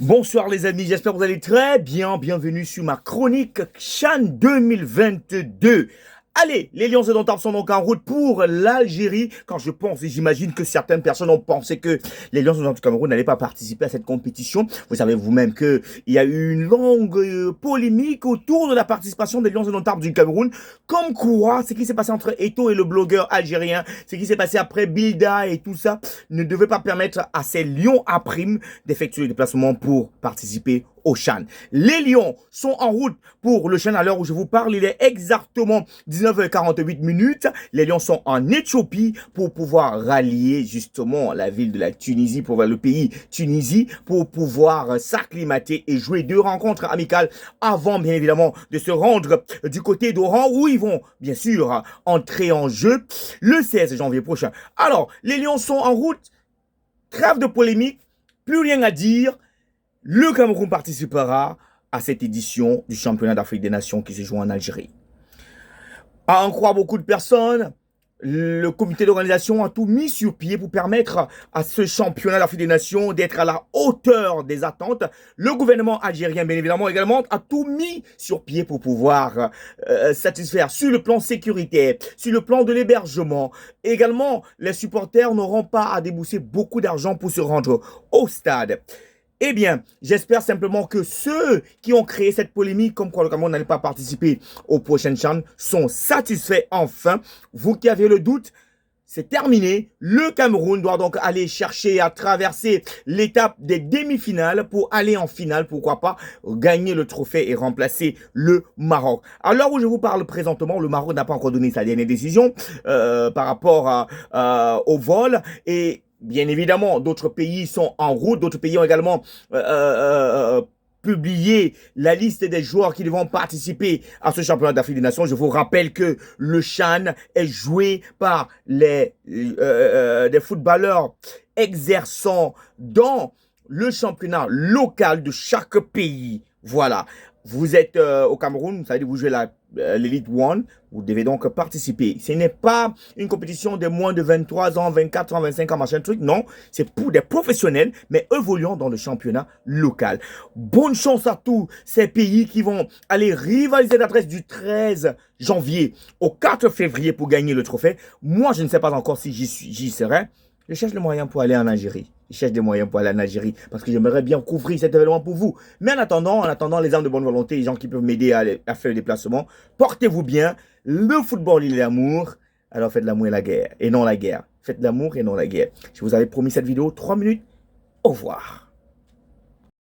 Bonsoir les amis, j'espère que vous allez très bien. Bienvenue sur ma chronique CHAN 2022. Allez, les Lions indomptables sont donc en route pour l'Algérie. Quand je pense et j'imagine que certaines personnes ont pensé que les Lions indomptables du Cameroun n'allaient pas participer à cette compétition. Vous savez vous-même qu'il y a eu une longue polémique autour de la participation des Lions indomptables du Cameroun. Comme quoi, ce qui s'est passé entre Eto'o et le blogueur algérien, ce qui s'est passé après Bilda et tout ça, ne devait pas permettre à ces Lions à prime d'effectuer le déplacement pour participer au CHAN. Les Lions sont en route pour le CHAN à l'heure où je vous parle. Il est exactement 19h48 minutes. Les Lions sont en Éthiopie pour pouvoir rallier justement la ville de la Tunisie, pour le pays Tunisie, pour pouvoir s'acclimater et jouer 2 rencontres amicales avant bien évidemment de se rendre du côté d'Oran où ils vont bien sûr entrer en jeu le 16 janvier prochain. Alors, les Lions sont en route. Trêve de polémique, plus rien à dire. Le Cameroun participera à cette édition du championnat d'Afrique des Nations qui se joue en Algérie. À en croire beaucoup de personnes, le comité d'organisation a tout mis sur pied pour permettre à ce championnat d'Afrique des Nations d'être à la hauteur des attentes. Le gouvernement algérien, bien évidemment, également, a tout mis sur pied pour pouvoir satisfaire sur le plan sécuritaire, sur le plan de l'hébergement. Également, les supporters n'auront pas à débourser beaucoup d'argent pour se rendre au stade. Eh bien, j'espère simplement que ceux qui ont créé cette polémique, comme quoi le Cameroun n'allait pas participer au prochain CHAN, sont satisfaits enfin. Vous qui avez le doute, c'est terminé. Le Cameroun doit donc aller chercher à traverser l'étape des demi-finales pour aller en finale, pourquoi pas gagner le trophée et remplacer le Maroc. À l'heure où je vous parle présentement, le Maroc n'a pas encore donné sa dernière décision par rapport au vol et bien évidemment, d'autres pays sont en route, d'autres pays ont également publié la liste des joueurs qui devront participer à ce championnat d'Afrique des Nations. Je vous rappelle que le CHAN est joué par des footballeurs exerçant dans le championnat local de chaque pays. Voilà. Vous êtes au Cameroun, vous savez, vous jouez l'Elite One, vous devez donc participer. Ce n'est pas une compétition de moins de 23 ans, 24 ans, 25 ans, machin truc. Non, c'est pour des professionnels, mais évoluant dans le championnat local. Bonne chance à tous ces pays qui vont aller rivaliser l'adresse du 13 janvier au 4 février pour gagner le trophée. Moi, je ne sais pas encore si j'y serai. Je cherche le moyen pour aller en Algérie. Je cherche des moyens pour aller en Algérie parce que j'aimerais bien couvrir cet événement pour vous. Mais en attendant les âmes de bonne volonté, les gens qui peuvent m'aider à faire le déplacement, portez-vous bien. Le football, il est l'amour. Alors faites l'amour et la guerre. Et non la guerre. Faites l'amour et non la guerre. Je vous avais promis cette vidéo. 3 minutes. Au revoir.